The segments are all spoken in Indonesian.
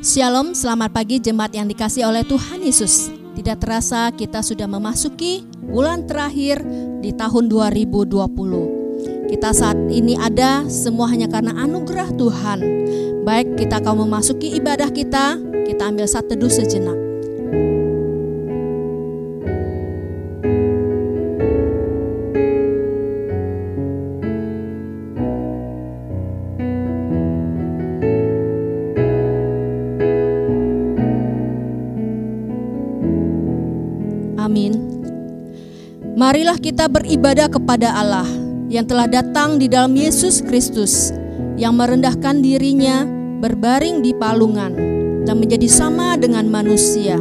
Shalom, selamat pagi jemaat yang dikasihi oleh Tuhan Yesus. Tidak terasa kita sudah memasuki bulan terakhir di tahun 2020. Kita saat ini ada semua hanya karena anugerah Tuhan. Baik, kita akan memasuki ibadah kita ambil saat teduh sejenak. Amin. Marilah kita beribadah kepada Allah yang telah datang di dalam Yesus Kristus, yang merendahkan dirinya, berbaring di palungan, dan menjadi sama dengan manusia.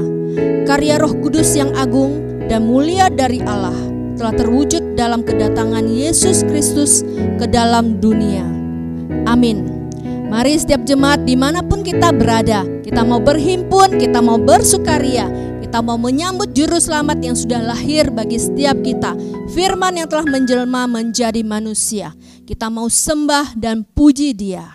Karya Roh Kudus yang agung dan mulia dari Allah telah terwujud dalam kedatangan Yesus Kristus ke dalam dunia. Amin. Mari setiap jemaat dimanapun kita berada, kita mau berhimpun, kita mau bersukaria, kita mau menyambut Juru Selamat yang sudah lahir bagi setiap kita, Firman yang telah menjelma menjadi manusia. Kita mau sembah dan puji Dia.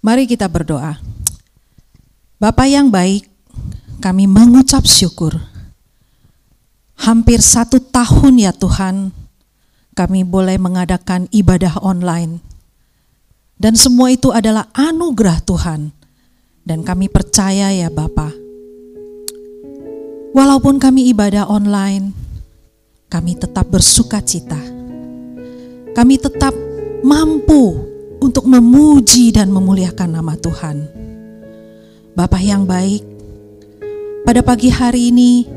Mari kita berdoa. Bapa yang baik, kami mengucap syukur. Hampir 1 tahun ya Tuhan, kami boleh mengadakan ibadah online. Dan semua itu adalah anugerah Tuhan. Dan kami percaya ya Bapa, walaupun kami ibadah online, kami tetap bersukacita. Kami tetap mampu untuk memuji dan memuliakan nama Tuhan. Bapa yang baik, pada pagi hari ini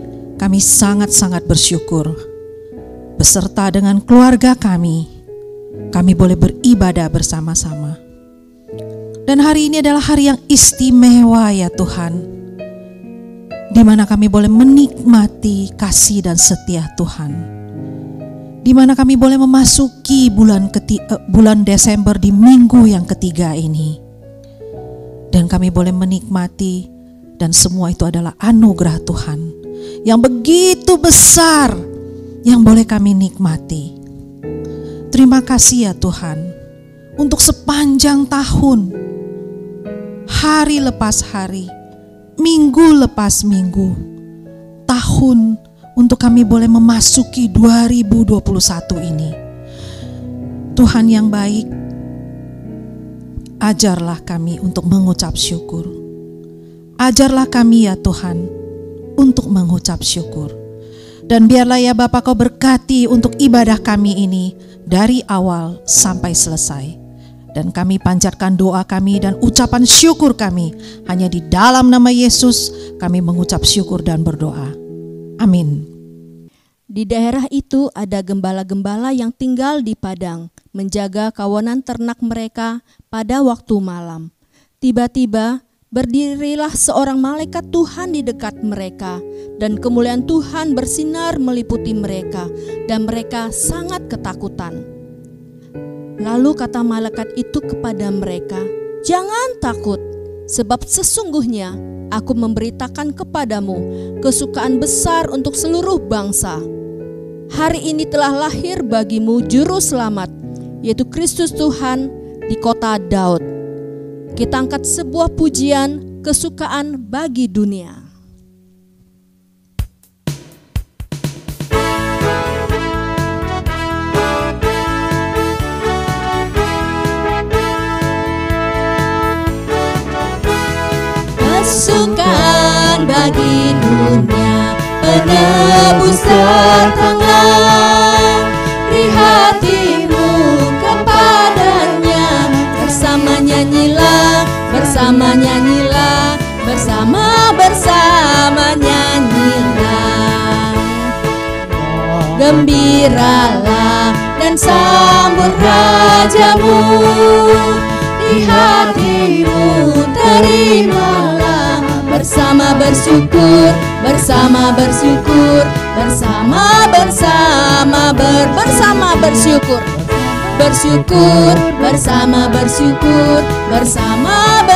kami sangat-sangat bersyukur. Beserta dengan keluarga kami boleh beribadah bersama-sama. Dan hari ini adalah hari yang istimewa ya Tuhan, di mana kami boleh menikmati kasih dan setia Tuhan, di mana kami boleh memasuki bulan Desember di minggu yang ketiga ini, dan kami boleh menikmati, dan semua itu adalah anugerah Tuhan yang begitu besar yang boleh kami nikmati. Terima kasih ya Tuhan untuk sepanjang tahun, hari lepas hari, minggu lepas minggu, tahun untuk kami boleh memasuki 2021 ini. Tuhan yang baik, ajarlah kami untuk mengucap syukur. Ajarlah kami ya Tuhan untuk mengucap syukur. Dan biarlah ya Bapa Kau berkati untuk ibadah kami ini dari awal sampai selesai. Dan kami panjatkan doa kami dan ucapan syukur kami hanya di dalam nama Yesus kami mengucap syukur dan berdoa. Amin. Di daerah itu ada gembala-gembala yang tinggal di padang, menjaga kawanan ternak mereka pada waktu malam. Tiba-tiba berdirilah seorang malaikat Tuhan di dekat mereka, dan kemuliaan Tuhan bersinar meliputi mereka, dan mereka sangat ketakutan. Lalu kata malaikat itu kepada mereka, "Jangan takut, sebab sesungguhnya aku memberitakan kepadamu kesukaan besar untuk seluruh bangsa. Hari ini telah lahir bagimu juru selamat, yaitu Kristus Tuhan di kota Daud." Kita angkat sebuah pujian kesukaan bagi dunia. Kesukaan bagi dunia, penebus datanglah, beri hatimu kepadanya, bersama nyanyilah, bersama nyanyilah, bersama nyanyilah. Gembiralah dan sambut rajamu, di hatimu terimalah, bersama bersyukur, bersama bersyukur, bersama bersyukur, bersyukur, bersama bersyukur, bersama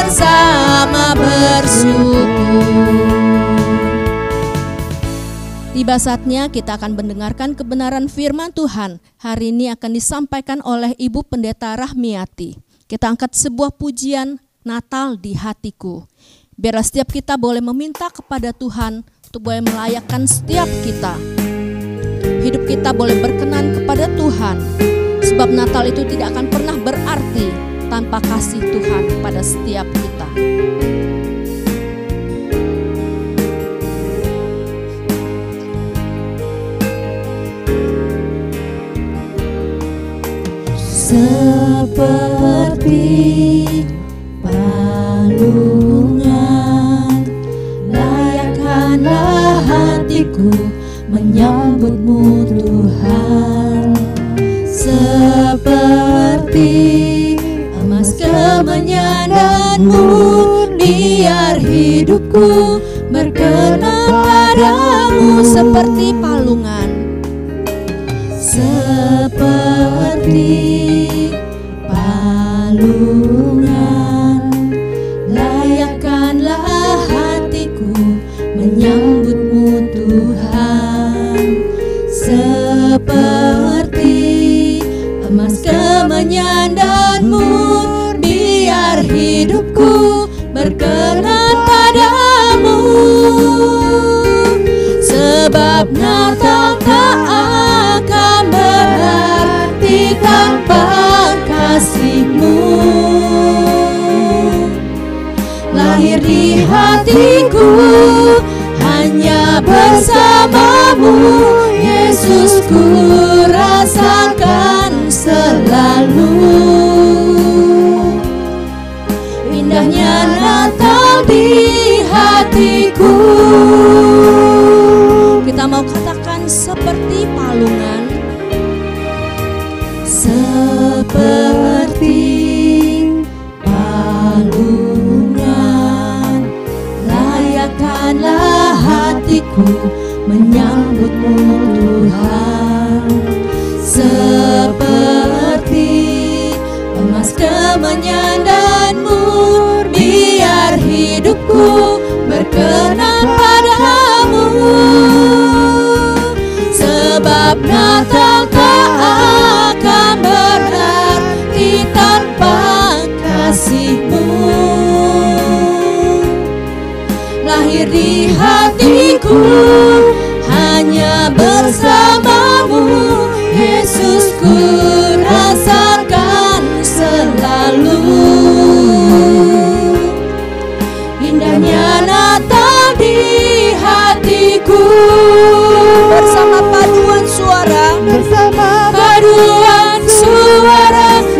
bersyukur. Tiba saatnya kita akan mendengarkan kebenaran firman Tuhan. Hari ini akan disampaikan oleh Ibu Pendeta Rahmiati. Kita angkat sebuah pujian Natal di hatiku. Biarlah setiap kita boleh meminta kepada Tuhan untuk boleh melayakkan setiap kita. Hidup kita boleh berkenan kepada Tuhan. Sebab Natal itu tidak akan pernah berarti tanpa kasih Tuhan pada setiap kita. Seperti palungan, layakkanlah hatiku menyambutmu Tuhan. Seperti emas kemenyan dan biar hidupku berkenan padamu. Seperti palungan, seperti palungan, layakkanlah hatiku menyambutmu Tuhan. Seperti emas kemenyan dan biar hidupku berkenan padamu. Sebab Natal tak akan berarti tanpa kasih-Mu. Lahir di hatiku hanya bersamamu, Yesus, ku rasakan selalu. Indahnya Natal di hatiku. Kita hatiku menyambutmu Tuhan. Seperti emas kemenyan dan mur, biar hidupku berkenan padamu. Sebab Natal tak akan berarti tanpa kasih-Mu. Lahir di hatiku hanya bersamamu, Yesus, ku rasakan selalu. Indahnya Natal di hatiku, bersama paduan suara,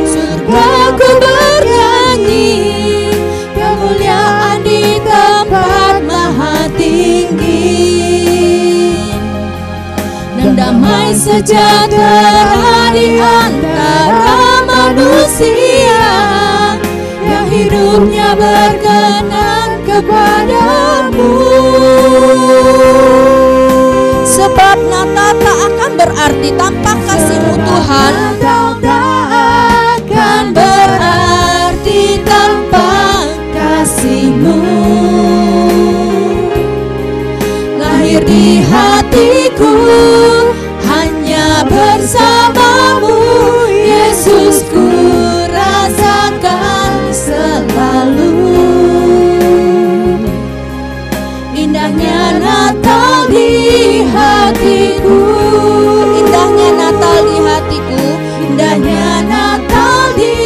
surgaku bernyanyi, kemuliaan di tempat maha tinggi, dan damai sejahtera di antara manusia yang hidupnya berkenan kepadamu. Sebab Natal tak akan berarti tanpa kasih-Mu Tuhan. Natal tak akan berarti tanpa kasih-Mu. Lahir di hatiku hanya bersamamu, Yesus, ku rasakan selalu. Indahnya Natal di hatiku, indahnya Natal di hatiku, indahnya Natal di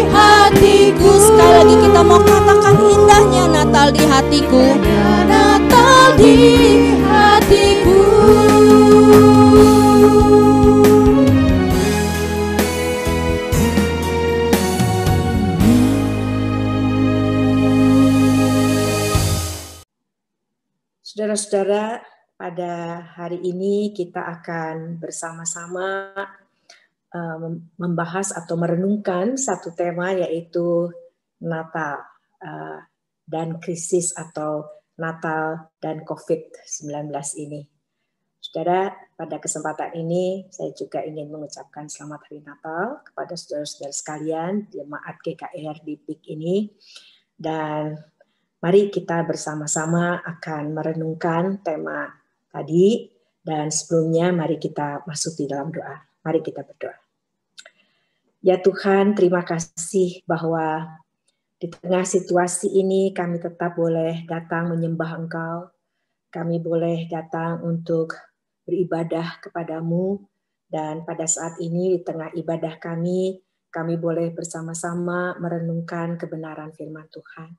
hatiku. Sekali lagi kita mau katakan indahnya Natal di hatiku, Natal di hatiku. Saudara-saudara, pada hari ini kita akan bersama-sama membahas atau merenungkan satu tema, yaitu Natal dan krisis atau Natal dan COVID-19 ini. Saudara, pada kesempatan ini saya juga ingin mengucapkan selamat hari Natal kepada saudara-saudara sekalian, jemaat GKR di PIK ini. Dan mari kita bersama-sama akan merenungkan tema tadi, dan sebelumnya mari kita masuk di dalam doa. Mari kita berdoa. Ya Tuhan, terima kasih bahwa di tengah situasi ini kami tetap boleh datang menyembah Engkau. Kami boleh datang untuk beribadah kepadamu, dan pada saat ini di tengah ibadah kami boleh bersama-sama merenungkan kebenaran firman Tuhan.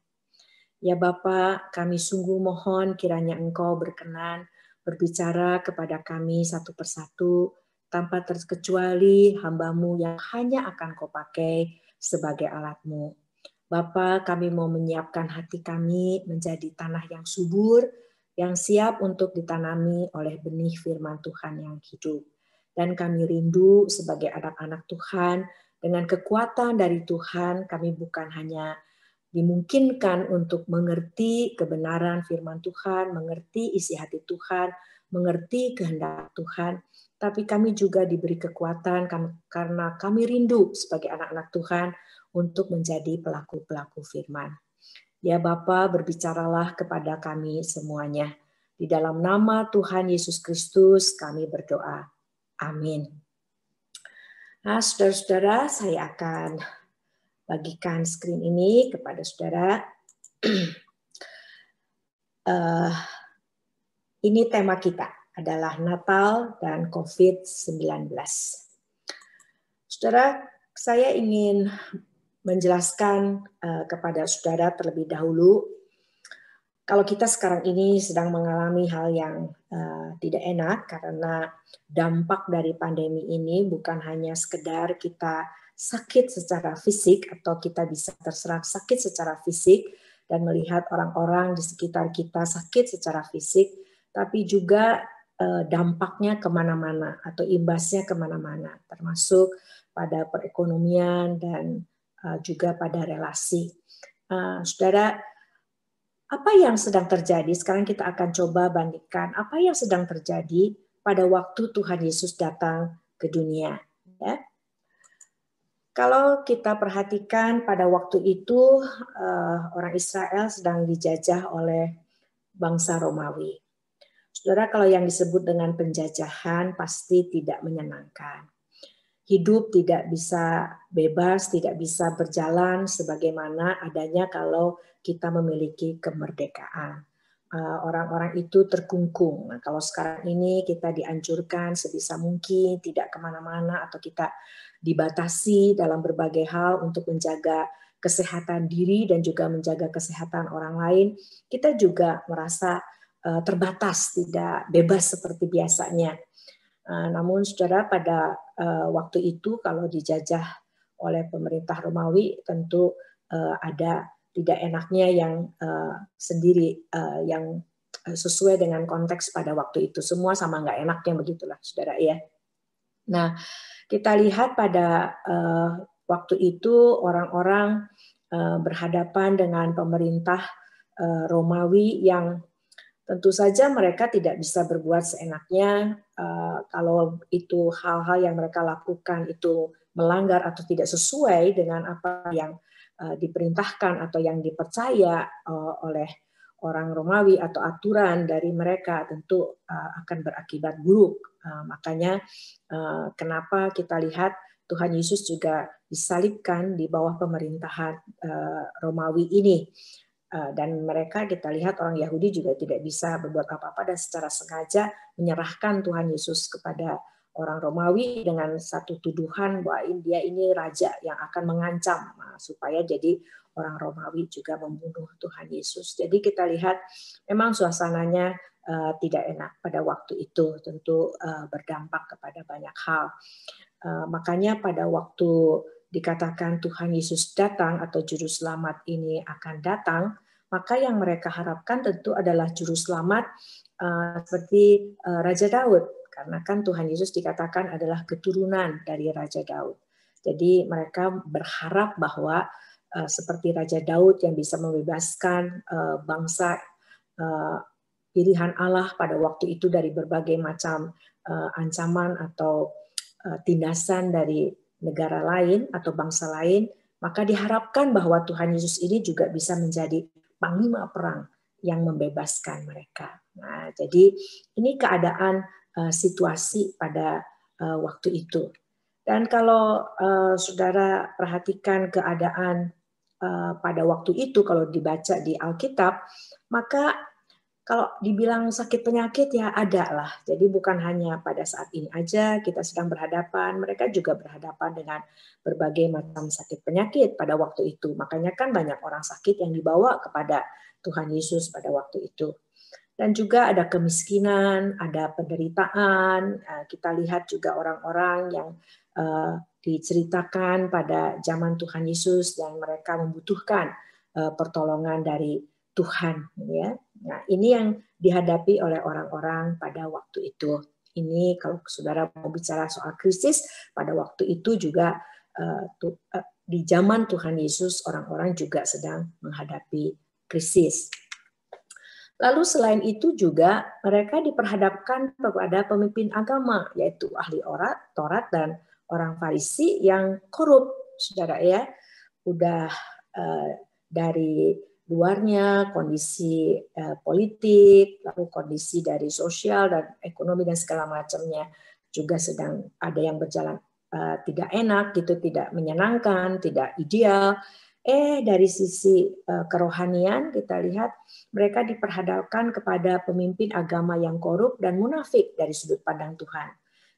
Ya Bapa, kami sungguh mohon kiranya Engkau berkenan berbicara kepada kami satu persatu, tanpa terkecuali hamba-Mu yang hanya akan Kau pakai sebagai alat-Mu. Bapa, kami mau menyiapkan hati kami menjadi tanah yang subur, yang siap untuk ditanami oleh benih firman Tuhan yang hidup. Dan kami rindu sebagai anak-anak Tuhan, dengan kekuatan dari Tuhan, kami bukan hanya dimungkinkan untuk mengerti kebenaran firman Tuhan, mengerti isi hati Tuhan, mengerti kehendak Tuhan, tapi kami juga diberi kekuatan karena kami rindu sebagai anak-anak Tuhan untuk menjadi pelaku-pelaku firman. Ya Bapa, berbicaralah kepada kami semuanya. Di dalam nama Tuhan Yesus Kristus kami berdoa. Amin. Nah, saudara-saudara, saya akan bagikan screen ini kepada saudara. Ini tema kita adalah Natal dan COVID-19. Saudara, saya ingin menjelaskan kepada saudara terlebih dahulu, kalau kita sekarang ini sedang mengalami hal yang tidak enak, karena dampak dari pandemi ini bukan hanya sekedar kita sakit secara fisik atau kita bisa terserang sakit secara fisik dan melihat orang-orang di sekitar kita sakit secara fisik, tapi juga dampaknya kemana-mana atau imbasnya kemana-mana, termasuk pada perekonomian dan juga pada relasi. Saudara, Apa yang sedang terjadi? Sekarang kita akan coba bandingkan apa yang sedang terjadi pada waktu Tuhan Yesus datang ke dunia. Ya. Kalau kita perhatikan pada waktu itu orang Israel sedang dijajah oleh bangsa Romawi. Saudara, kalau yang disebut dengan penjajahan pasti tidak menyenangkan. Hidup tidak bisa bebas, tidak bisa berjalan sebagaimana adanya kalau kita memiliki kemerdekaan. Orang-orang itu terkungkung. Nah, kalau sekarang ini kita dianjurkan sebisa mungkin tidak kemana-mana atau kita dibatasi dalam berbagai hal untuk menjaga kesehatan diri dan juga menjaga kesehatan orang lain, kita juga merasa terbatas, tidak bebas seperti biasanya. Namun saudara, pada waktu itu kalau dijajah oleh pemerintah Romawi tentu ada tidak enaknya yang sendiri yang sesuai dengan konteks pada waktu itu. Semua sama nggak enaknya begitulah saudara ya. Nah, kita lihat pada waktu itu orang-orang berhadapan dengan pemerintah Romawi yang tentu saja mereka tidak bisa berbuat seenaknya kalau itu hal-hal yang mereka lakukan itu melanggar atau tidak sesuai dengan apa yang diperintahkan atau yang dipercaya oleh orang Romawi atau aturan dari mereka tentu akan berakibat buruk. Makanya kenapa kita lihat Tuhan Yesus juga disalibkan di bawah pemerintahan Romawi ini. Dan mereka kita lihat orang Yahudi juga tidak bisa berbuat apa-apa dan secara sengaja menyerahkan Tuhan Yesus kepada orang Romawi dengan satu tuduhan bahwa dia ini raja yang akan mengancam supaya jadi orang Romawi juga membunuh Tuhan Yesus. Jadi kita lihat memang suasananya tidak enak pada waktu itu, tentu berdampak kepada banyak hal. Makanya pada waktu dikatakan Tuhan Yesus datang atau juru selamat ini akan datang, maka yang mereka harapkan tentu adalah juru selamat seperti Raja Daud, karena kan Tuhan Yesus dikatakan adalah keturunan dari Raja Daud. Jadi mereka berharap bahwa seperti Raja Daud yang bisa membebaskan bangsa pilihan Allah pada waktu itu dari berbagai macam ancaman atau tindasan dari negara lain atau bangsa lain, maka diharapkan bahwa Tuhan Yesus ini juga bisa menjadi panglima perang yang membebaskan mereka. Nah, jadi ini keadaan situasi pada waktu itu. Dan kalau saudara perhatikan keadaan pada waktu itu, kalau dibaca di Alkitab, maka kalau dibilang sakit penyakit ya ada lah. Jadi bukan hanya pada saat ini aja kita sedang berhadapan, mereka juga berhadapan dengan berbagai macam sakit penyakit pada waktu itu. Makanya kan banyak orang sakit yang dibawa kepada Tuhan Yesus pada waktu itu. Dan juga ada kemiskinan, ada penderitaan. Kita lihat juga orang-orang yang diceritakan pada zaman Tuhan Yesus yang mereka membutuhkan pertolongan dari Tuhan, ya. Nah, ini yang dihadapi oleh orang-orang pada waktu itu. Ini kalau saudara mau bicara soal krisis, pada waktu itu juga di zaman Tuhan Yesus orang-orang juga sedang menghadapi krisis. Lalu selain itu juga mereka diperhadapkan kepada pemimpin agama, yaitu ahli Taurat dan orang Farisi yang korup, saudara ya. Udah dari luarnya kondisi politik, lalu kondisi dari sosial dan ekonomi dan segala macamnya juga sedang ada yang berjalan tidak enak gitu, tidak menyenangkan, tidak ideal. Dari sisi kerohanian kita lihat mereka diperhadapkan kepada pemimpin agama yang korup dan munafik dari sudut pandang Tuhan.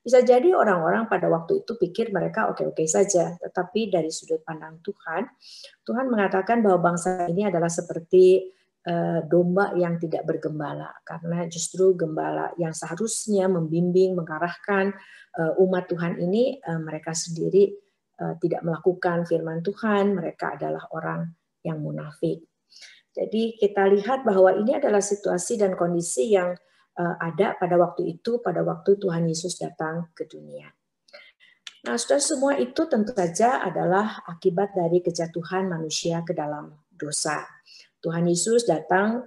Bisa jadi orang-orang pada waktu itu pikir mereka oke-oke saja, tetapi dari sudut pandang Tuhan, Tuhan mengatakan bahwa bangsa ini adalah seperti domba yang tidak bergembala, karena justru gembala yang seharusnya membimbing, mengarahkan umat Tuhan ini, mereka sendiri tidak melakukan firman Tuhan, mereka adalah orang yang munafik. Jadi kita lihat bahwa ini adalah situasi dan kondisi yang ada pada waktu itu, pada waktu Tuhan Yesus datang ke dunia. Nah, saudara, semua itu tentu saja adalah akibat dari kejatuhan manusia ke dalam dosa. Tuhan Yesus datang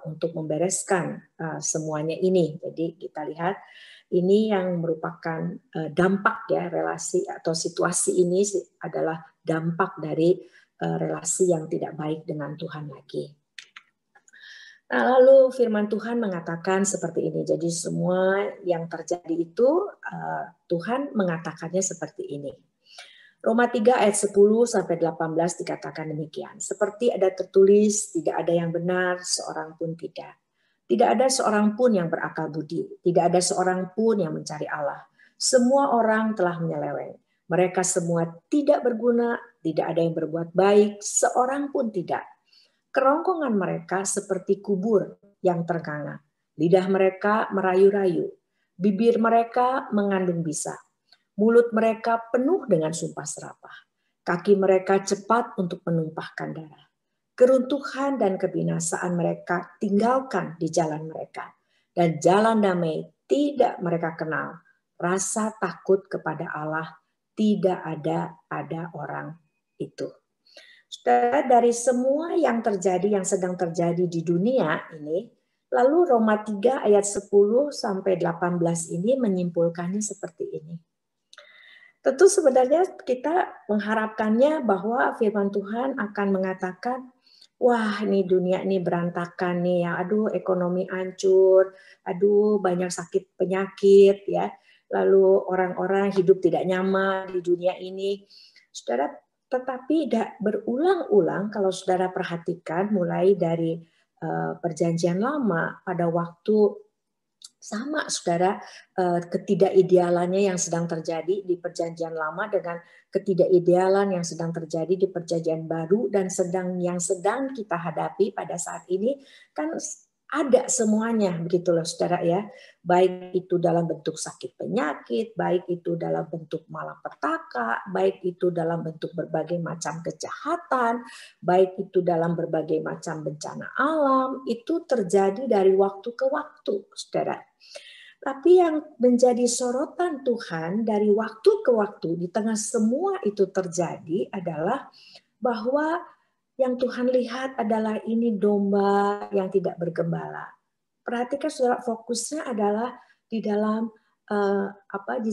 untuk membereskan semuanya ini. Jadi kita lihat ini yang merupakan dampak ya, relasi atau situasi ini adalah dampak dari relasi yang tidak baik dengan Tuhan lagi. Nah, lalu firman Tuhan mengatakan seperti ini. Jadi semua yang terjadi itu Tuhan mengatakannya seperti ini. Roma 3 ayat 10 sampai 18 dikatakan demikian. Seperti ada tertulis, tidak ada yang benar, seorang pun tidak. Tidak ada seorang pun yang berakal budi. Tidak ada seorang pun yang mencari Allah. Semua orang telah menyeleweng. Mereka semua tidak berguna, tidak ada yang berbuat baik, seorang pun tidak. Kerongkongan mereka seperti kubur yang ternganga. Lidah mereka merayu-rayu. Bibir mereka mengandung bisa. Mulut mereka penuh dengan sumpah serapah. Kaki mereka cepat untuk menumpahkan darah. Keruntuhan dan kebinasaan mereka tinggalkan di jalan mereka. Dan jalan damai tidak mereka kenal. Rasa takut kepada Allah tidak ada pada orang itu. Saudara, dari semua yang terjadi, yang sedang terjadi di dunia ini, lalu Roma 3 ayat 10 sampai 18 ini menyimpulkannya seperti ini. Tentu sebenarnya kita mengharapkannya bahwa firman Tuhan akan mengatakan, wah ini dunia ini berantakan nih, ya, aduh ekonomi hancur, aduh banyak sakit penyakit, ya, lalu orang-orang hidup tidak nyaman di dunia ini. Saudara, tetapi berulang-ulang kalau saudara perhatikan mulai dari perjanjian lama pada waktu sama saudara ketidakidealannya yang sedang terjadi di perjanjian lama dengan ketidakidealan yang sedang terjadi di perjanjian baru dan yang sedang kita hadapi pada saat ini kan ada semuanya begitu loh saudara ya, baik itu dalam bentuk sakit penyakit, baik itu dalam bentuk malapetaka, baik itu dalam bentuk berbagai macam kejahatan, baik itu dalam berbagai macam bencana alam, itu terjadi dari waktu ke waktu saudara. Tapi yang menjadi sorotan Tuhan dari waktu ke waktu di tengah semua itu terjadi adalah bahwa yang Tuhan lihat adalah ini domba yang tidak bergembala. Perhatikan saudara, fokusnya adalah di dalam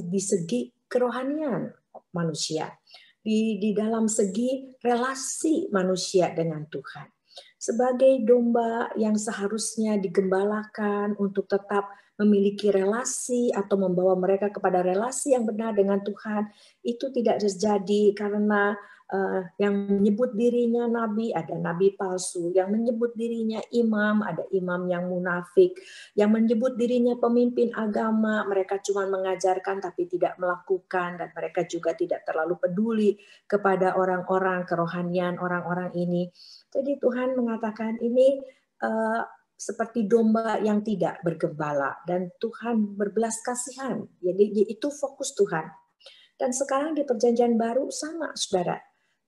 di segi kerohanian manusia, di dalam segi relasi manusia dengan Tuhan. Sebagai domba yang seharusnya digembalakan untuk tetap memiliki relasi atau membawa mereka kepada relasi yang benar dengan Tuhan, itu tidak terjadi karena yang menyebut dirinya nabi, ada nabi palsu, yang menyebut dirinya imam, ada imam yang munafik, yang menyebut dirinya pemimpin agama, mereka cuma mengajarkan tapi tidak melakukan, dan mereka juga tidak terlalu peduli kepada orang-orang kerohanian orang-orang ini. Jadi Tuhan mengatakan ini seperti domba yang tidak bergembala, dan Tuhan berbelas kasihan. Jadi itu fokus Tuhan. Dan sekarang di perjanjian baru sama saudara.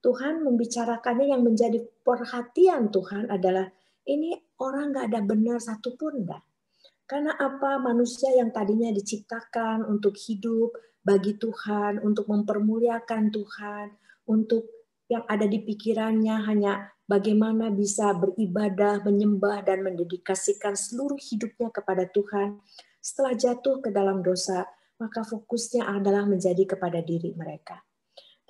Tuhan membicarakannya, yang menjadi perhatian Tuhan adalah ini orang nggak ada benar satupun enggak. Karena apa? Manusia yang tadinya diciptakan untuk hidup bagi Tuhan, untuk mempermuliakan Tuhan, untuk yang ada di pikirannya hanya bagaimana bisa beribadah, menyembah, dan mendedikasikan seluruh hidupnya kepada Tuhan. Setelah jatuh ke dalam dosa, maka fokusnya adalah menjadi kepada diri mereka.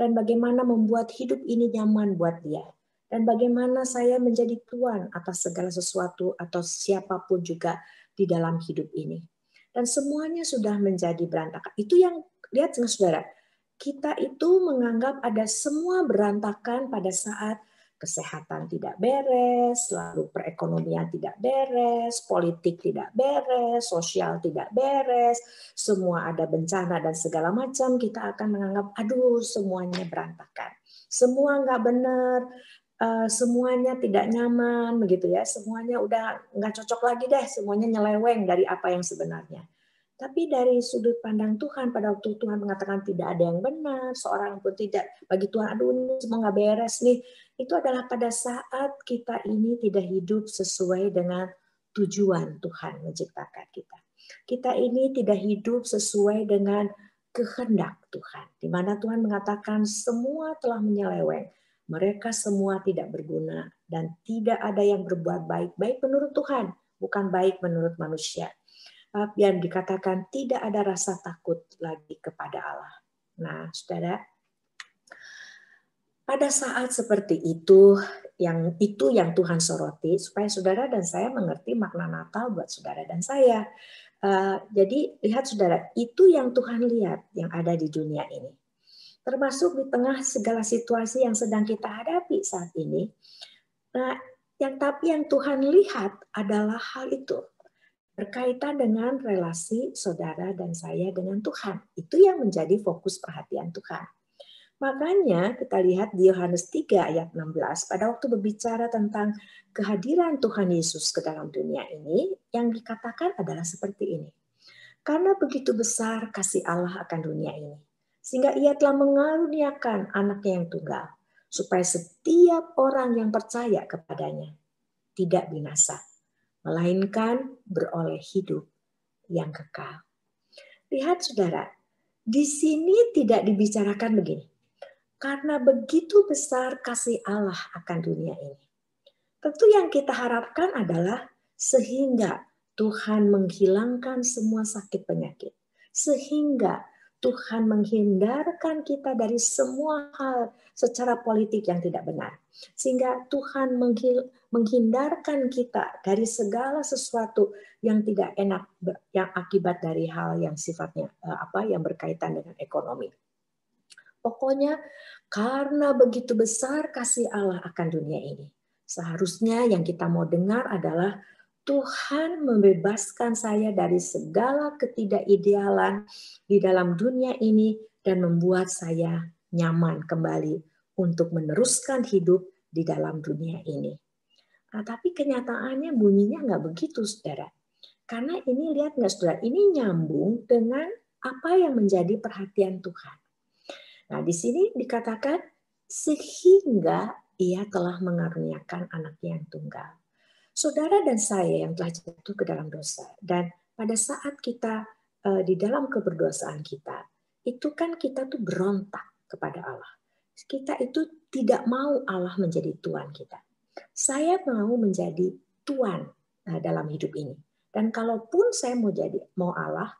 Dan bagaimana membuat hidup ini nyaman buat dia. Dan bagaimana saya menjadi tuan atas segala sesuatu atau siapapun juga di dalam hidup ini. Dan semuanya sudah menjadi berantakan. Itu yang, lihat saudara, kita itu menganggap ada semua berantakan pada saat kesehatan tidak beres, lalu perekonomian tidak beres, politik tidak beres, sosial tidak beres, semua ada bencana dan segala macam, kita akan menganggap, aduh semuanya berantakan, semua nggak benar, semuanya tidak nyaman, begitu ya, semuanya udah nggak cocok lagi deh, semuanya nyeleweng dari apa yang sebenarnya. Tapi dari sudut pandang Tuhan, pada waktu Tuhan mengatakan tidak ada yang benar, seorang pun tidak, bagi Tuhan, aduh ini semua nggak beres nih, itu adalah pada saat kita ini tidak hidup sesuai dengan tujuan Tuhan menciptakan kita. Kita ini tidak hidup sesuai dengan kehendak Tuhan, di mana Tuhan mengatakan semua telah menyeleweng. mereka semua tidak berguna dan tidak ada yang berbuat baik, baik menurut Tuhan, bukan baik menurut manusia. Yang dikatakan tidak ada rasa takut lagi kepada Allah. Nah, saudara, pada saat seperti itu yang Tuhan soroti supaya saudara dan saya mengerti makna Natal buat saudara dan saya. Jadi lihat saudara, itu yang Tuhan lihat yang ada di dunia ini. Termasuk di tengah segala situasi yang sedang kita hadapi saat ini. Nah, tapi yang Tuhan lihat adalah hal itu. Berkaitan dengan relasi saudara dan saya dengan Tuhan. Itu yang menjadi fokus perhatian Tuhan. Makanya kita lihat di Yohanes 3 ayat 16, pada waktu berbicara tentang kehadiran Tuhan Yesus ke dalam dunia ini, yang dikatakan adalah seperti ini. Karena begitu besar kasih Allah akan dunia ini, sehingga ia telah mengaruniakan anaknya yang tunggal, supaya setiap orang yang percaya kepadanya tidak binasa, melainkan beroleh hidup yang kekal. Lihat saudara, di sini tidak dibicarakan begini. Karena begitu besar kasih Allah akan dunia ini. Tentu yang kita harapkan adalah sehingga Tuhan menghilangkan semua sakit penyakit. Sehingga Tuhan menghindarkan kita dari semua hal secara politik yang tidak benar. Sehingga Tuhan menghindarkan kita dari segala sesuatu yang tidak enak, yang akibat dari hal yang sifatnya yang berkaitan dengan ekonomi. Pokoknya karena begitu besar kasih Allah akan dunia ini. Seharusnya yang kita mau dengar adalah Tuhan membebaskan saya dari segala ketidakidealan di dalam dunia ini dan membuat saya nyaman kembali untuk meneruskan hidup di dalam dunia ini. Nah, tapi kenyataannya bunyinya nggak begitu, saudara. Karena ini lihat nggak, saudara, ini nyambung dengan apa yang menjadi perhatian Tuhan. Nah, di sini dikatakan sehingga ia telah mengaruniakan anaknya yang tunggal. Saudara dan saya yang telah jatuh ke dalam dosa, dan pada saat kita di dalam keberdosaan kita, itu kan kita tuh berontak kepada Allah. Kita itu tidak mau Allah menjadi Tuhan kita. Saya mau menjadi Tuhan dalam hidup ini. Dan kalaupun saya mau Allah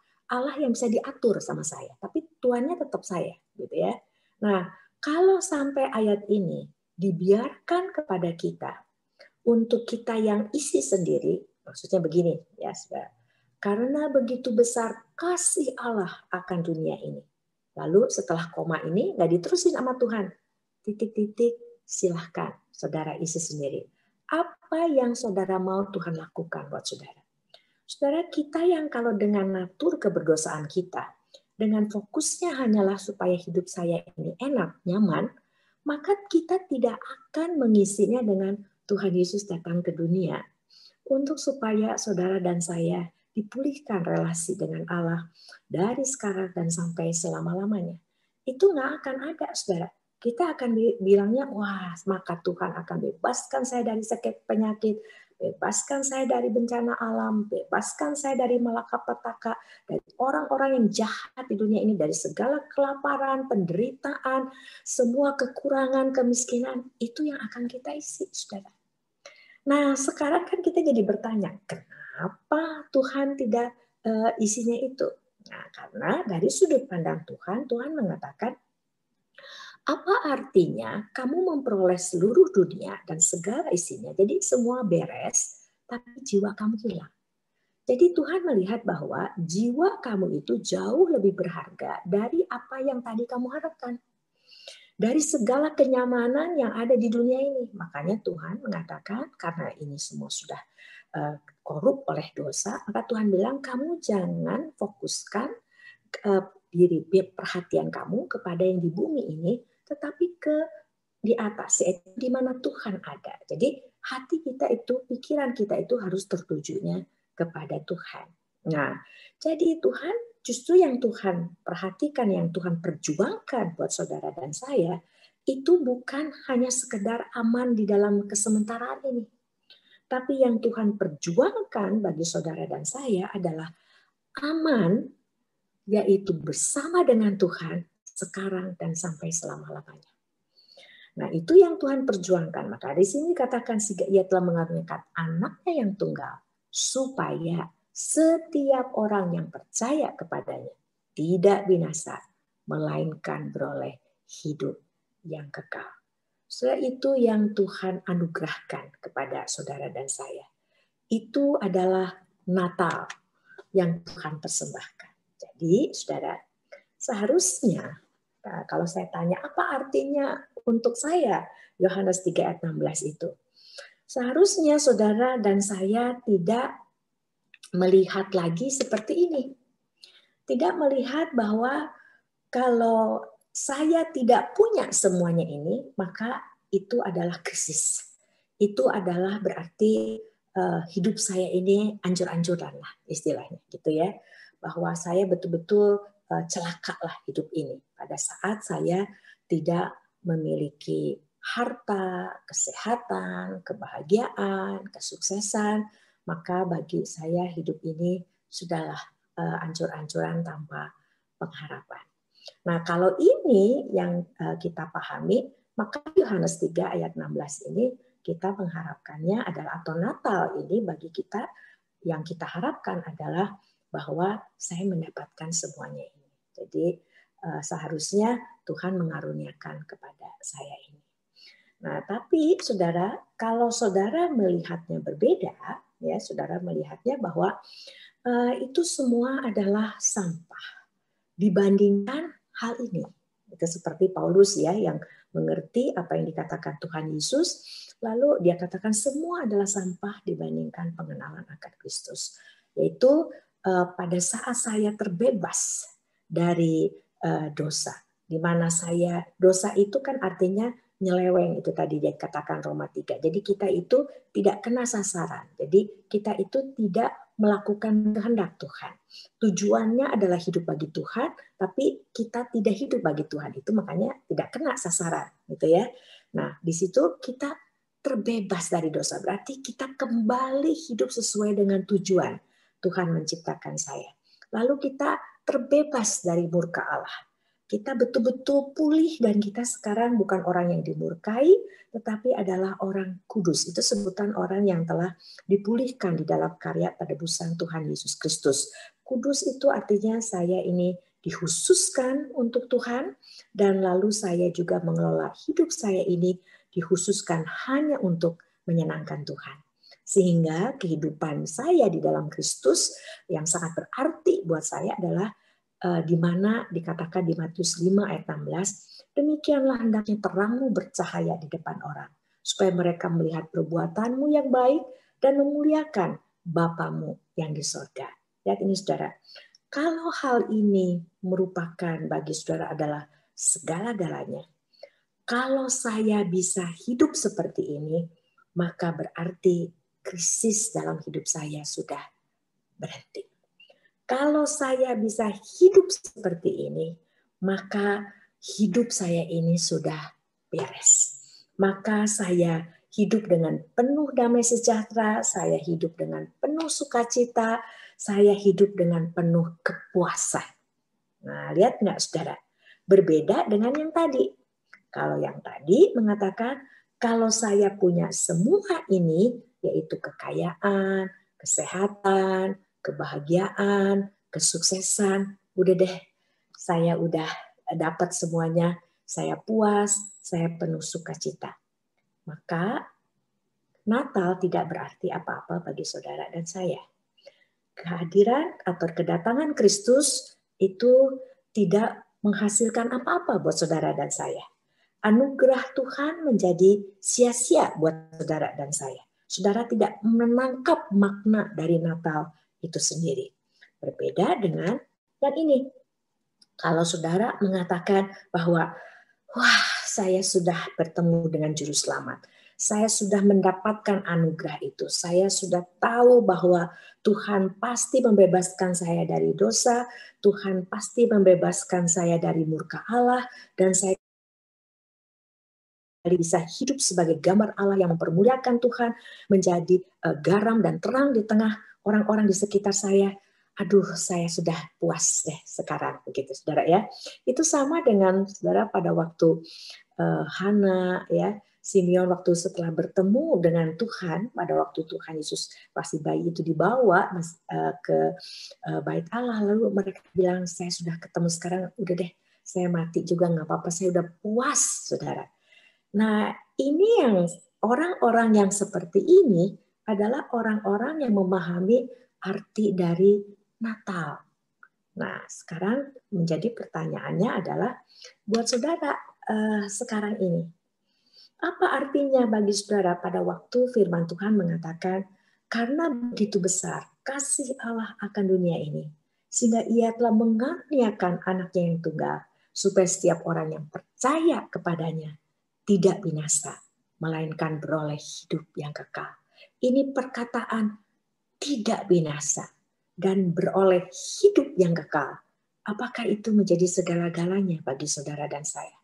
yang bisa diatur sama saya, tapi Tuannya tetap saya, gitu ya. Nah, kalau sampai ayat ini dibiarkan kepada kita untuk kita yang isi sendiri, maksudnya begini, ya, saudara. Karena begitu besar kasih Allah akan dunia ini. Lalu setelah koma ini nggak diterusin sama Tuhan, titik-titik, silahkan saudara isi sendiri. Apa yang saudara mau Tuhan lakukan buat saudara? Saudara, kita yang kalau dengan natur keberdosaan kita, dengan fokusnya hanyalah supaya hidup saya ini enak, nyaman, maka kita tidak akan mengisinya dengan Tuhan Yesus datang ke dunia untuk supaya saudara dan saya dipulihkan relasi dengan Allah dari sekarang dan sampai selama-lamanya. Itu nggak akan ada, saudara. Kita akan bilangnya, wah, maka Tuhan akan bebaskan saya dari sakit penyakit, bebaskan saya dari bencana alam, bebaskan saya dari malapetaka, dari orang-orang yang jahat di dunia ini, dari segala kelaparan, penderitaan, semua kekurangan, kemiskinan, itu yang akan kita isi, saudara. Nah, sekarang kan kita jadi bertanya, kenapa Tuhan tidak isinya itu? Nah, karena dari sudut pandang Tuhan, Tuhan mengatakan, apa artinya kamu memperoleh seluruh dunia dan segala isinya, jadi semua beres, tapi jiwa kamu hilang. Jadi Tuhan melihat bahwa jiwa kamu itu jauh lebih berharga dari apa yang tadi kamu harapkan. Dari segala kenyamanan yang ada di dunia ini. Makanya Tuhan mengatakan, karena ini semua sudah korup oleh dosa, maka Tuhan bilang, kamu jangan fokuskan perhatian kamu kepada yang di bumi ini, tetapi ke di atas, yaitu di mana Tuhan ada. Jadi hati kita itu, pikiran kita itu harus tertujunya kepada Tuhan. Nah, jadi Tuhan, justru yang Tuhan perhatikan, yang Tuhan perjuangkan buat saudara dan saya, itu bukan hanya sekedar aman di dalam kesementaraan ini. Tapi yang Tuhan perjuangkan bagi saudara dan saya adalah aman, yaitu bersama dengan Tuhan sekarang dan sampai selama-lamanya. Nah, itu yang Tuhan perjuangkan. Maka di sini katakan sehingga ia telah mengaruniakan anaknya yang tunggal, supaya setiap orang yang percaya kepadanya tidak binasa, melainkan beroleh hidup yang kekal. Saudara, itu yang Tuhan anugerahkan kepada saudara dan saya. Itu adalah Natal yang Tuhan persembahkan. Jadi, saudara, seharusnya kalau saya tanya apa artinya untuk saya Yohanes 3 ayat 16 itu, seharusnya saudara dan saya tidak melihat lagi seperti ini. Tidak melihat bahwa kalau saya tidak punya semuanya ini, maka itu adalah krisis. Itu adalah berarti hidup saya ini ancur-ancuran lah istilahnya gitu ya. Bahwa saya betul-betul celaka lah hidup ini pada saat saya tidak memiliki harta, kesehatan, kebahagiaan, kesuksesan, maka bagi saya hidup ini sudahlah ancur-ancuran tanpa pengharapan. Nah, kalau ini yang kita pahami, maka Yohanes 3 ayat 16 ini kita mengharapkannya adalah, atau Natal ini bagi kita yang kita harapkan adalah bahwa saya mendapatkan semuanya ini. Jadi seharusnya Tuhan mengaruniakan kepada saya ini. Nah, tapi saudara, kalau saudara melihatnya berbeda, ya saudara melihatnya bahwa itu semua adalah sampah dibandingkan hal ini. Itu seperti Paulus ya yang mengerti apa yang dikatakan Tuhan Yesus, lalu dia katakan semua adalah sampah dibandingkan pengenalan akan Kristus. Yaitu pada saat saya terbebas dari dosa, di mana saya, dosa itu kan artinya nyeleweng, itu tadi dia katakan Roma 3. Jadi kita itu tidak kena sasaran. Jadi kita itu tidak melakukan kehendak Tuhan. Tujuannya adalah hidup bagi Tuhan, tapi kita tidak hidup bagi Tuhan. Itu makanya tidak kena sasaran, gitu ya. Nah, di situ kita terbebas dari dosa. Berarti kita kembali hidup sesuai dengan tujuan Tuhan menciptakan saya. Lalu kita terbebas dari murka Allah. Kita betul-betul pulih dan kita sekarang bukan orang yang dimurkai, tetapi adalah orang kudus. Itu sebutan orang yang telah dipulihkan di dalam karya penebusan Tuhan Yesus Kristus. Kudus itu artinya saya ini dikhususkan untuk Tuhan, dan lalu saya juga mengelola hidup saya ini dikhususkan hanya untuk menyenangkan Tuhan. Sehingga kehidupan saya di dalam Kristus yang sangat berarti buat saya adalah di mana dikatakan di Matius 5 ayat 16, demikianlah hendaknya terangmu bercahaya di depan orang, supaya mereka melihat perbuatanmu yang baik dan memuliakan Bapamu yang di surga. Lihat ini saudara, kalau hal ini merupakan bagi saudara adalah segala-galanya, kalau saya bisa hidup seperti ini, maka berarti krisis dalam hidup saya sudah berhenti. Kalau saya bisa hidup seperti ini, maka hidup saya ini sudah beres. Maka saya hidup dengan penuh damai sejahtera, saya hidup dengan penuh sukacita, saya hidup dengan penuh kepuasan. Nah, lihat nggak saudara? Berbeda dengan yang tadi. Kalau yang tadi mengatakan, kalau saya punya semua ini, yaitu kekayaan, kesehatan, kebahagiaan, kesuksesan, udah deh, saya udah dapat semuanya, saya puas, saya penuh sukacita. Maka Natal tidak berarti apa-apa bagi saudara dan saya. Kehadiran atau kedatangan Kristus itu tidak menghasilkan apa-apa buat saudara dan saya. Anugerah Tuhan menjadi sia-sia buat saudara dan saya. Saudara tidak menangkap makna dari Natal itu sendiri. Berbeda dengan yang ini. Kalau saudara mengatakan bahwa, wah, saya sudah bertemu dengan Juru Selamat. Saya sudah mendapatkan anugerah itu. Saya sudah tahu bahwa Tuhan pasti membebaskan saya dari dosa. Tuhan pasti membebaskan saya dari murka Allah. Dan saya bisa hidup sebagai gambar Allah yang mempermuliakan Tuhan. Menjadi garam dan terang di tengah orang-orang di sekitar saya. Aduh, saya sudah puas deh sekarang, begitu saudara ya. Itu sama dengan saudara pada waktu Hana, ya, Simeon waktu setelah bertemu dengan Tuhan pada waktu Tuhan Yesus pasti bayi itu dibawa ke bait Allah, lalu mereka bilang, saya sudah ketemu sekarang, udah deh, saya mati juga nggak apa-apa, saya udah puas, saudara. Nah, ini yang orang-orang yang seperti ini adalah orang-orang yang memahami arti dari Natal. Nah, sekarang menjadi pertanyaannya adalah buat saudara sekarang ini, apa artinya bagi saudara pada waktu firman Tuhan mengatakan, karena begitu besar kasih Allah akan dunia ini, sehingga ia telah mengaruniakan anaknya yang tunggal, supaya setiap orang yang percaya kepadanya tidak binasa, melainkan beroleh hidup yang kekal. Ini perkataan tidak binasa dan beroleh hidup yang kekal. Apakah itu menjadi segala-galanya bagi saudara dan saya?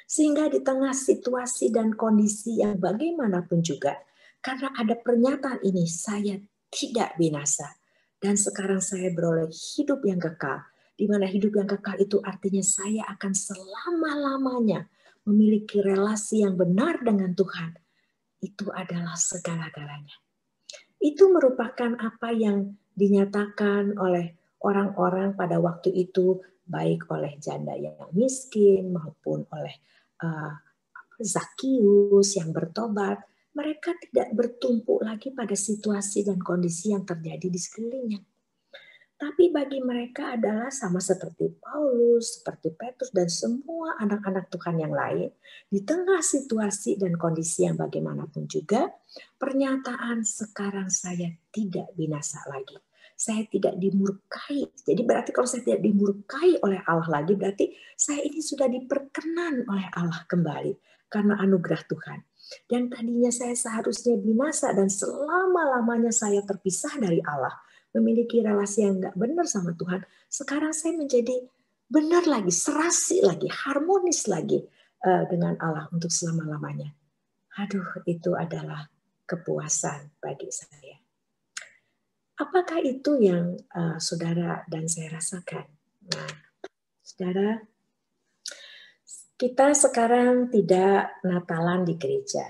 Sehingga di tengah situasi dan kondisi yang bagaimanapun juga, karena ada pernyataan ini, saya tidak binasa. Dan sekarang saya beroleh hidup yang kekal. Di mana hidup yang kekal itu artinya saya akan selama-lamanya memiliki relasi yang benar dengan Tuhan. Itu adalah segala-galanya. Itu merupakan apa yang dinyatakan oleh orang-orang pada waktu itu, baik oleh janda yang miskin maupun oleh Zakius yang bertobat. Mereka tidak bertumpu lagi pada situasi dan kondisi yang terjadi di sekelilingnya. Tapi bagi mereka adalah sama seperti Paulus, seperti Petrus, dan semua anak-anak Tuhan yang lain. Di tengah situasi dan kondisi yang bagaimanapun juga, pernyataan sekarang saya tidak binasa lagi. Saya tidak dimurkai. Jadi berarti kalau saya tidak dimurkai oleh Allah lagi, berarti saya ini sudah diperkenan oleh Allah kembali. Karena anugerah Tuhan. Dan tadinya saya seharusnya binasa dan selama-lamanya saya terpisah dari Allah. Memiliki relasi yang nggak benar sama Tuhan. Sekarang saya menjadi benar lagi, serasi lagi, harmonis lagi dengan Allah untuk selama-lamanya. Aduh, itu adalah kepuasan bagi saya. Apakah itu yang saudara dan saya rasakan? Nah, saudara, kita sekarang tidak Natalan di gereja.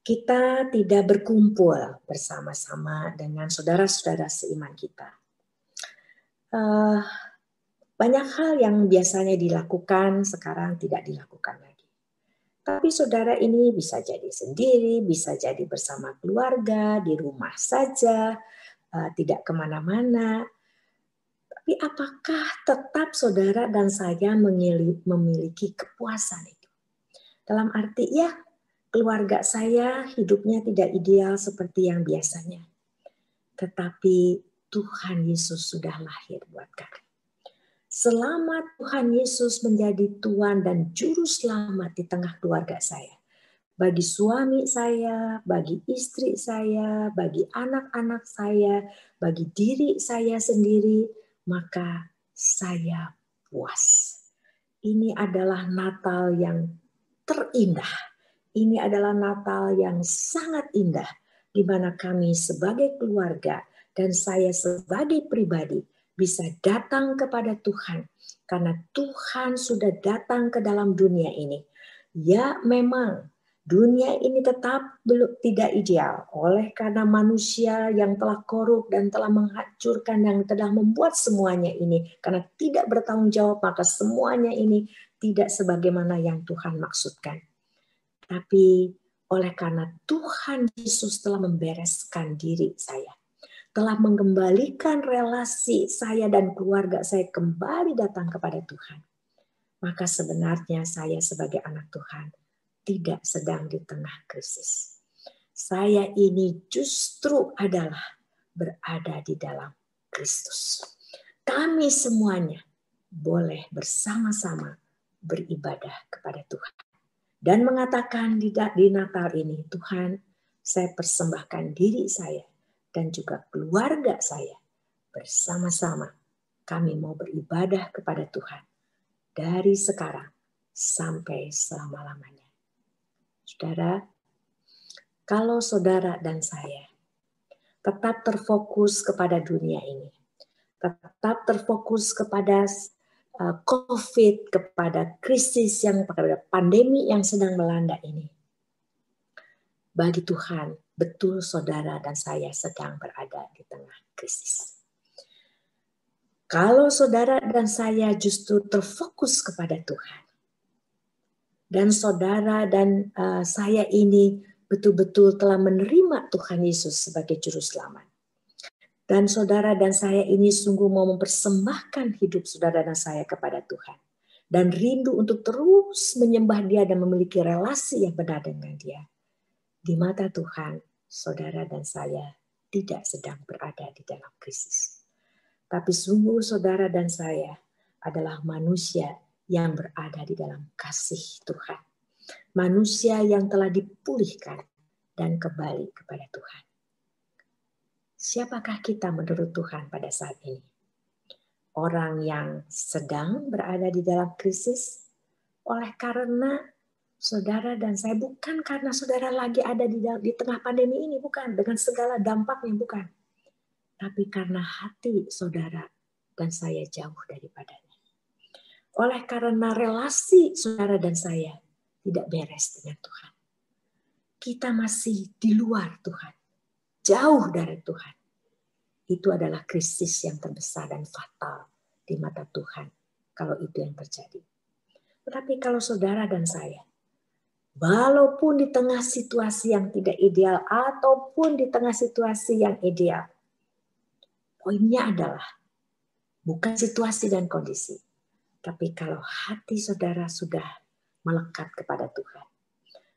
Kita tidak berkumpul bersama-sama dengan saudara-saudara seiman kita. Banyak hal yang biasanya dilakukan sekarang tidak dilakukan lagi. Tapi saudara ini bisa jadi sendiri, bisa jadi bersama keluarga, di rumah saja, tidak kemana-mana. Tapi apakah tetap saudara dan saya memiliki kepuasan itu? Dalam arti ya, keluarga saya hidupnya tidak ideal seperti yang biasanya. Tetapi Tuhan Yesus sudah lahir buat kami. Selama Tuhan Yesus menjadi Tuhan dan Juru Selamat di tengah keluarga saya, bagi suami saya, bagi istri saya, bagi anak-anak saya, bagi diri saya sendiri, maka saya puas. Ini adalah Natal yang terindah. Ini adalah Natal yang sangat indah, di mana kami sebagai keluarga dan saya sebagai pribadi bisa datang kepada Tuhan karena Tuhan sudah datang ke dalam dunia ini. Ya, memang dunia ini tetap belum tidak ideal oleh karena manusia yang telah korup dan telah menghancurkan, yang telah membuat semuanya ini karena tidak bertanggung jawab, maka semuanya ini tidak sebagaimana yang Tuhan maksudkan. Tapi oleh karena Tuhan Yesus telah membereskan diri saya, telah mengembalikan relasi saya dan keluarga saya kembali datang kepada Tuhan, maka sebenarnya saya sebagai anak Tuhan tidak sedang di tengah krisis. Saya ini justru adalah berada di dalam Kristus. Kami semuanya boleh bersama-sama beribadah kepada Tuhan. Dan mengatakan di Natal ini, Tuhan, saya persembahkan diri saya dan juga keluarga saya bersama-sama. Kami mau beribadah kepada Tuhan dari sekarang sampai selama-lamanya. Saudara, kalau saudara dan saya tetap terfokus kepada dunia ini, tetap terfokus kepada COVID, kepada krisis kepada pandemi yang sedang melanda ini. Bagi Tuhan, betul saudara dan saya sedang berada di tengah krisis. Kalau saudara dan saya justru terfokus kepada Tuhan, dan saudara dan saya ini betul-betul telah menerima Tuhan Yesus sebagai Juru Selamat, dan saudara dan saya ini sungguh mau mempersembahkan hidup saudara dan saya kepada Tuhan, dan rindu untuk terus menyembah Dia dan memiliki relasi yang benar dengan Dia, di mata Tuhan, saudara dan saya tidak sedang berada di dalam krisis. Tapi sungguh saudara dan saya adalah manusia yang berada di dalam kasih Tuhan. Manusia yang telah dipulihkan dan kembali kepada Tuhan. Siapakah kita menurut Tuhan pada saat ini? Orang yang sedang berada di dalam krisis oleh karena saudara dan saya, bukan karena saudara lagi ada di tengah pandemi ini, bukan, dengan segala dampaknya, bukan. Tapi karena hati saudara dan saya jauh daripadanya. Oleh karena relasi saudara dan saya tidak beres dengan Tuhan. Kita masih di luar Tuhan, jauh dari Tuhan. Itu adalah krisis yang terbesar dan fatal di mata Tuhan kalau itu yang terjadi. Tetapi kalau saudara dan saya, walaupun di tengah situasi yang tidak ideal ataupun di tengah situasi yang ideal, poinnya adalah bukan situasi dan kondisi, tapi kalau hati saudara sudah melekat kepada Tuhan,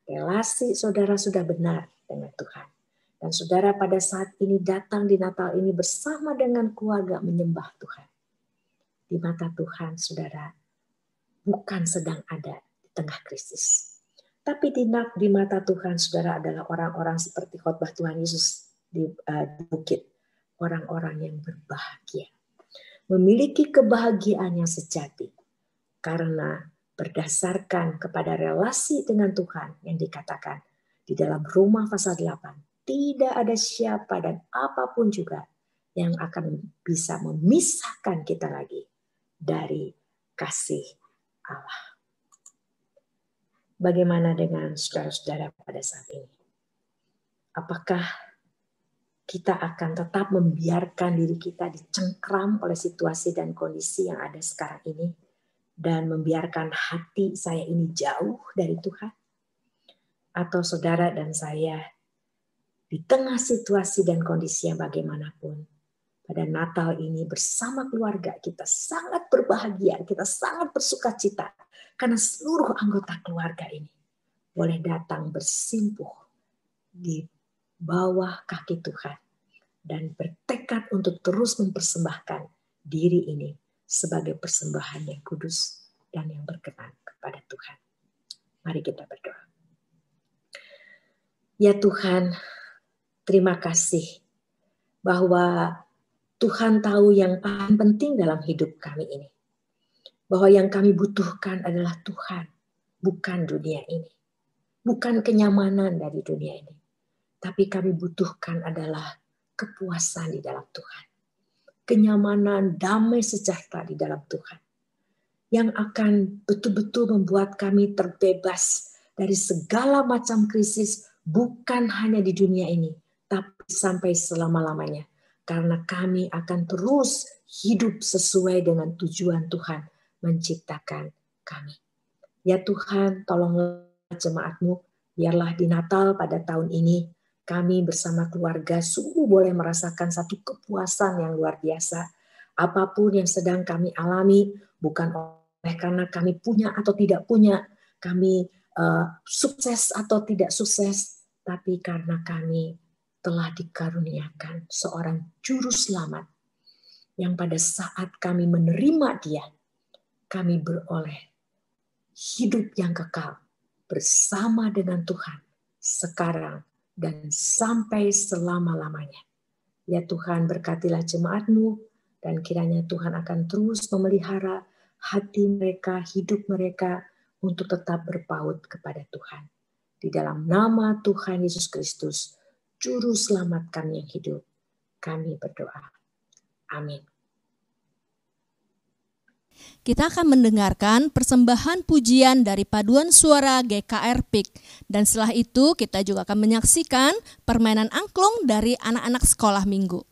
relasi saudara sudah benar dengan Tuhan, dan saudara pada saat ini datang di Natal ini bersama dengan keluarga menyembah Tuhan, di mata Tuhan saudara bukan sedang ada di tengah krisis, tapi di mata Tuhan saudara adalah orang-orang seperti khotbah Tuhan Yesus di bukit, orang-orang yang berbahagia, memiliki kebahagiaan yang sejati, karena berdasarkan kepada relasi dengan Tuhan yang dikatakan di dalam Roma pasal 8, tidak ada siapa dan apapun juga yang akan bisa memisahkan kita lagi dari kasih Allah. Bagaimana dengan saudara-saudara pada saat ini? Apakah kita akan tetap membiarkan diri kita dicengkram oleh situasi dan kondisi yang ada sekarang ini, dan membiarkan hati saya ini jauh dari Tuhan? Atau saudara dan saya di tengah situasi dan kondisi yang bagaimanapun, pada Natal ini bersama keluarga kita sangat berbahagia, kita sangat bersuka cita, karena seluruh anggota keluarga ini boleh datang bersimpuh di bawah kaki Tuhan dan bertekad untuk terus mempersembahkan diri ini sebagai persembahan yang kudus dan yang berkenan kepada Tuhan. Mari kita berdoa. Ya Tuhan, terima kasih bahwa Tuhan tahu yang paling penting dalam hidup kami ini. Bahwa yang kami butuhkan adalah Tuhan, bukan dunia ini. Bukan kenyamanan dari dunia ini. Tapi kami butuhkan adalah kepuasan di dalam Tuhan. Kenyamanan, damai sejahtera di dalam Tuhan. Yang akan betul-betul membuat kami terbebas dari segala macam krisis, bukan hanya di dunia ini, tapi sampai selama-lamanya. Karena kami akan terus hidup sesuai dengan tujuan Tuhan menciptakan kami. Ya Tuhan, tolonglah jemaat-Mu, biarlah di Natal pada tahun ini, kami bersama keluarga sungguh boleh merasakan satu kepuasan yang luar biasa. Apapun yang sedang kami alami, bukan oleh karena kami punya atau tidak punya, kami sukses atau tidak sukses, tapi karena kami telah dikaruniakan seorang juru selamat yang pada saat kami menerima Dia, kami beroleh hidup yang kekal bersama dengan Tuhan sekarang dan sampai selama-lamanya. Ya Tuhan, berkatilah jemaat-Mu, dan kiranya Tuhan akan terus memelihara hati mereka, hidup mereka untuk tetap berpaut kepada Tuhan. Di dalam nama Tuhan Yesus Kristus, Juru Selamat kami yang hidup, kami berdoa. Amin. Kita akan mendengarkan persembahan pujian dari paduan suara GKR PIK. Dan setelah itu kita juga akan menyaksikan permainan angklung dari anak-anak sekolah minggu.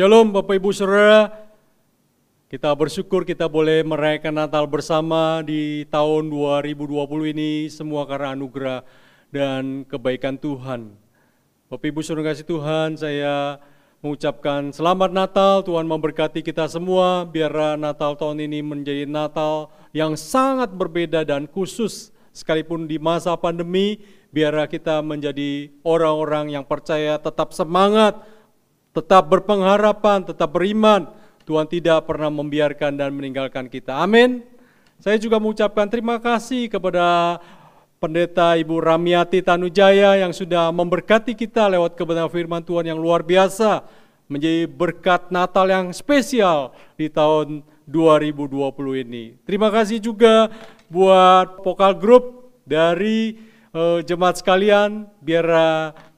Shalom Bapak Ibu Saudara, kita bersyukur kita boleh merayakan Natal bersama di tahun 2020 ini, semua karena anugerah dan kebaikan Tuhan. Bapak Ibu Saudara kasih Tuhan, saya mengucapkan selamat Natal, Tuhan memberkati kita semua, biar Natal tahun ini menjadi Natal yang sangat berbeda dan khusus, sekalipun di masa pandemi, biar kita menjadi orang-orang yang percaya, tetap semangat, tetap berpengharapan, tetap beriman. Tuhan tidak pernah membiarkan dan meninggalkan kita. Amin. Saya juga mengucapkan terima kasih kepada Pendeta Ibu Ramiati Tanujaya yang sudah memberkati kita lewat kebenaran firman Tuhan yang luar biasa. menjadi berkat Natal yang spesial di tahun 2020 ini. Terima kasih juga buat vokal grup dari jemaat sekalian, biar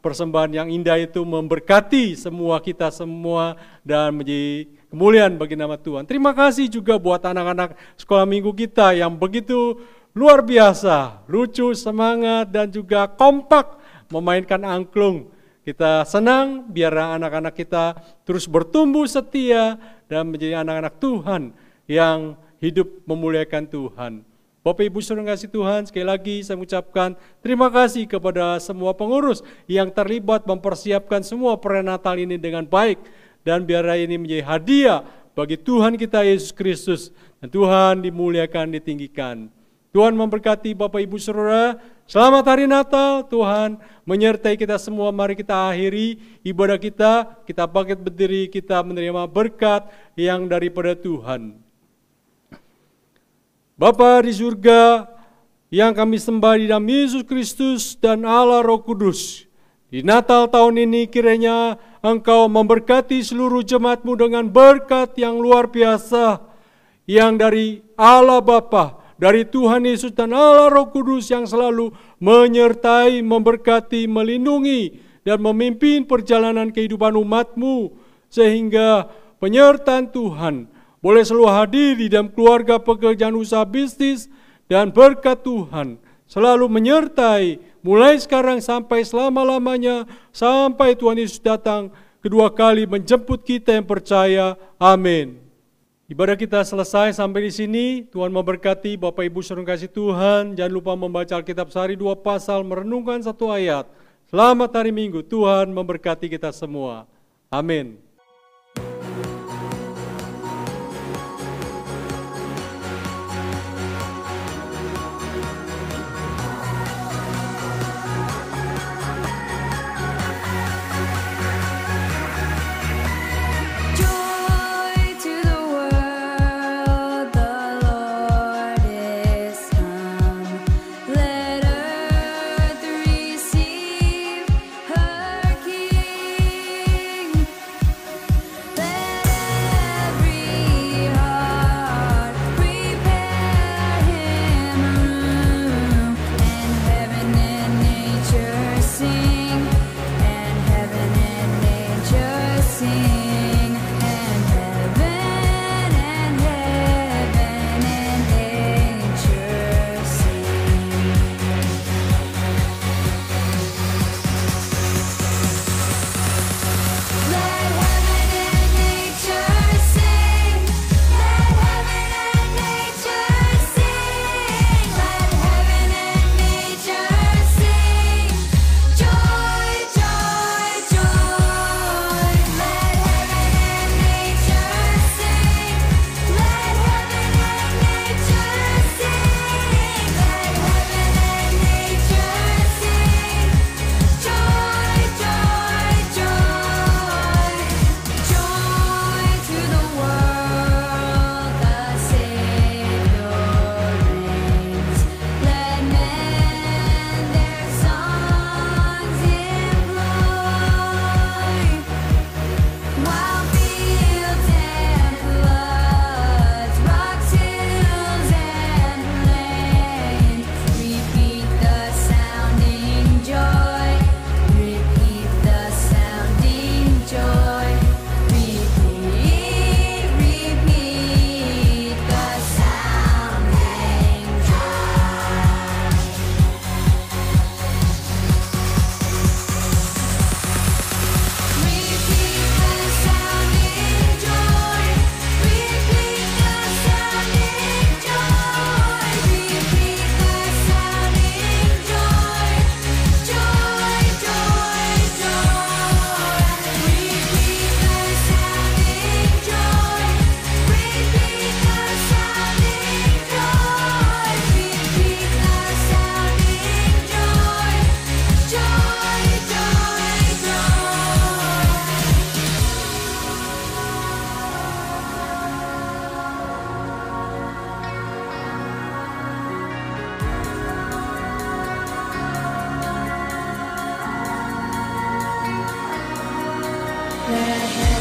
persembahan yang indah itu memberkati semua kita semua dan menjadi kemuliaan bagi nama Tuhan. Terima kasih juga buat anak-anak sekolah minggu kita yang begitu luar biasa, lucu, semangat, dan juga kompak memainkan angklung. Kita senang biar anak-anak kita terus bertumbuh setia dan menjadi anak-anak Tuhan yang hidup memuliakan Tuhan. Bapak Ibu saudara kasih Tuhan, sekali lagi saya mengucapkan terima kasih kepada semua pengurus yang terlibat mempersiapkan semua perayaan Natal ini dengan baik. Dan biar ini menjadi hadiah bagi Tuhan kita Yesus Kristus. Dan Tuhan dimuliakan, ditinggikan. Tuhan memberkati Bapak Ibu saudara. Selamat hari Natal, Tuhan menyertai kita semua. Mari kita akhiri ibadah kita. Kita bangkit berdiri, kita menerima berkat yang daripada Tuhan. Bapa di surga yang kami sembah di dalam Yesus Kristus dan Allah Roh Kudus. Di Natal tahun ini kiranya Engkau memberkati seluruh jemaat-Mu dengan berkat yang luar biasa. Yang dari Allah Bapa, dari Tuhan Yesus dan Allah Roh Kudus yang selalu menyertai, memberkati, melindungi, dan memimpin perjalanan kehidupan umat-Mu. Sehingga penyertaan Tuhan boleh selalu hadir di dalam keluarga, pekerjaan, usaha, bisnis, dan berkat Tuhan selalu menyertai mulai sekarang sampai selama-lamanya, sampai Tuhan Yesus datang kedua kali menjemput kita yang percaya. Amin. Ibadah kita selesai sampai di sini. Tuhan memberkati Bapak Ibu saudara kasih Tuhan. Jangan lupa membaca Alkitab sehari 2 pasal, merenungkan 1 ayat. Selamat hari Minggu. Tuhan memberkati kita semua. Amin. Let